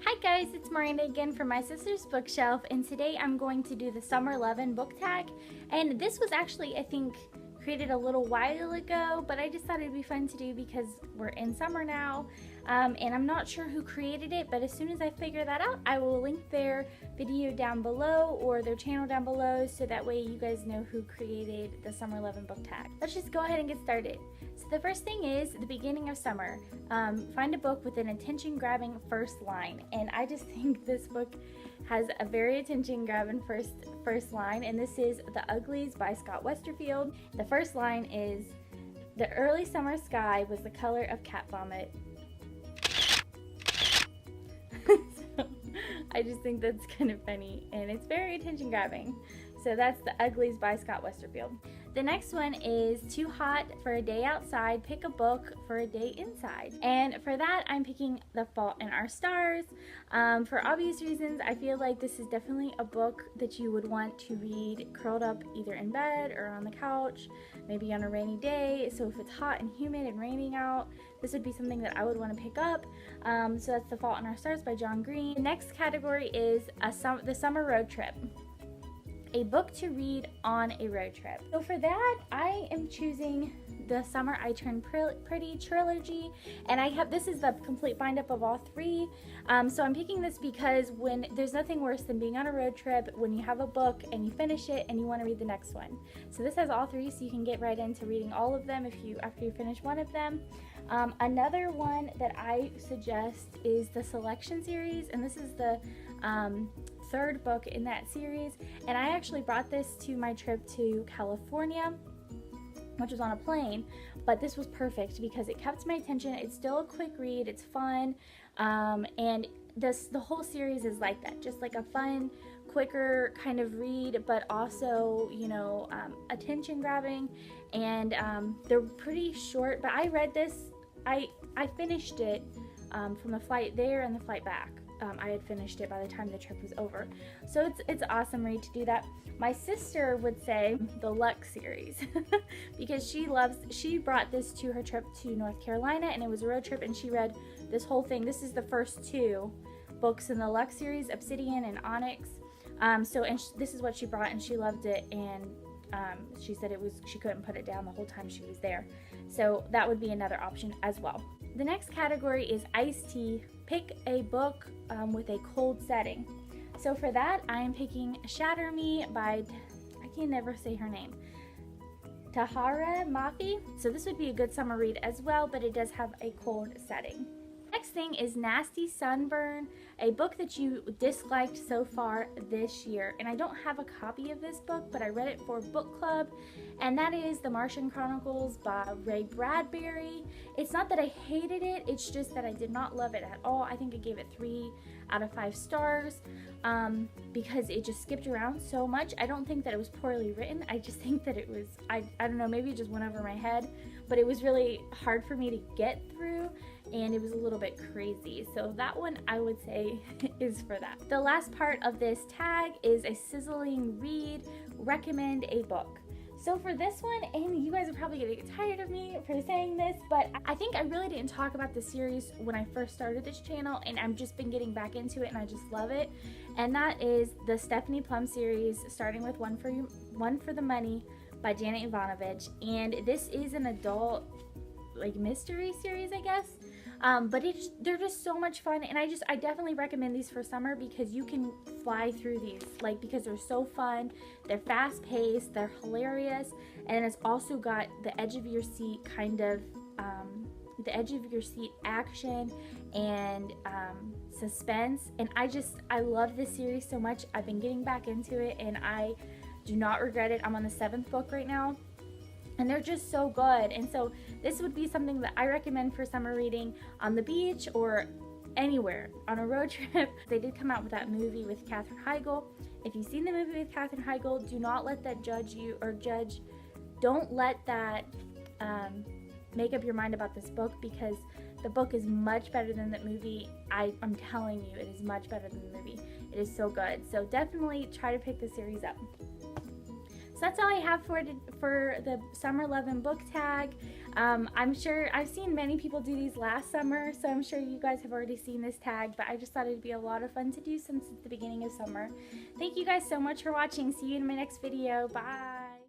Hi guys, it's Miranda again from my sister's bookshelf, and today I'm going to do the Summer Lovin' book tag. And this was actually, I think, created a little while ago, but I just thought it'd be fun to do because we're in summer now. And I'm not sure who created it, but as soon as I figure that out, I will link their video down below or their channel down below, so that way you guys know who created the Summer Lovin' book tag. Let's just go ahead and get started. So the first thing is the beginning of summer. Find a book with an attention-grabbing first line, and I just think this book has a very attention-grabbing first line, and this is The Uglies by Scott Westerfield. The first line is, "The early summer sky was the color of cat vomit." So, I just think that's kind of funny, and it's very attention-grabbing. So that's The Uglies by Scott Westerfield. The next one is Too Hot for a Day Outside, Pick a Book for a Day Inside. And for that, I'm picking The Fault in Our Stars. For obvious reasons, I feel like this is definitely a book that you would want to read curled up either in bed or on the couch, maybe on a rainy day. So if it's hot and humid and raining out, this would be something that I would want to pick up. So that's The Fault in Our Stars by John Green. The next category is The Summer Road Trip. A book to read on a road trip. So for that, I am choosing the Summer I Turned Pretty trilogy, and this is the complete bind up of all three. So I'm picking this because when there's nothing worse than being on a road trip when you have a book and you finish it and you want to read the next one. So this has all three, so you can get right into reading all of them after you finish one of them. Another one that I suggest is the Selection series, and this is the third book in that series, and I actually brought this to my trip to California, which was on a plane, but this was perfect because it kept my attention. It's still a quick read, it's fun, and the whole series is like that, just like a fun, quicker kind of read, but also, attention grabbing, and they're pretty short. But I read this, I finished it from the flight there and the flight back. I had finished it by the time the trip was over. So it's an awesome read to do that. My sister would say the Luck series because she brought this to her trip to North Carolina, and it was a road trip, and she read this whole thing. This is the first two books in the Luck series, Obsidian and Onyx. This is what she brought, and she loved it, and she said she couldn't put it down the whole time she was there. So that would be another option as well. The next category is iced tea. Pick a book with a cold setting. So for that, I am picking Shatter Me by, I can never say her name, Tahara Mafi. So this would be a good summer read as well, but it does have a cold setting. Next thing is Nasty Sunburn, a book that you disliked so far this year. And I don't have a copy of this book, but I read it for book club, and that is The Martian Chronicles by Ray Bradbury. It's not that I hated it, it's just that I did not love it at all. I think I gave it 3 out of 5 stars because it just skipped around so much. I don't think that it was poorly written. I just think that it was, I don't know, maybe it just went over my head, but it was really hard for me to get through, and it was a little bit crazy. So that one I would say is for that. The last part of this tag is a sizzling read, recommend a book. So for this one, and you guys are probably gonna get tired of me for saying this, but I think I really didn't talk about the series when I first started this channel, and I've just been getting back into it, and I just love it. And that is the Stephanie Plum series, starting with One for the Money by Janet Ivanovich. And this is an adult mystery series, I guess. But they're just so much fun, and I definitely recommend these for summer because you can fly through these, because they're so fun, they're fast paced, they're hilarious, and it's also got the edge of your seat action and suspense, and I love this series so much. I've been getting back into it, and I do not regret it. I'm on the 7th book right now, and they're just so good. And so this would be something that I recommend for summer reading on the beach or anywhere on a road trip. They did come out with that movie with Katherine Heigl. If you've seen the movie with Katherine Heigl, do not let that don't let that make up your mind about this book, because the book is much better than that movie. I'm telling you, it is much better than the movie. It is so good. So definitely try to pick the series up. So that's all I have for the Summer Lovin' book tag. I'm sure I've seen many people do these last summer, so I'm sure you guys have already seen this tag, but I just thought it'd be a lot of fun to do since it's the beginning of summer. Thank you guys so much for watching. See you in my next video. Bye.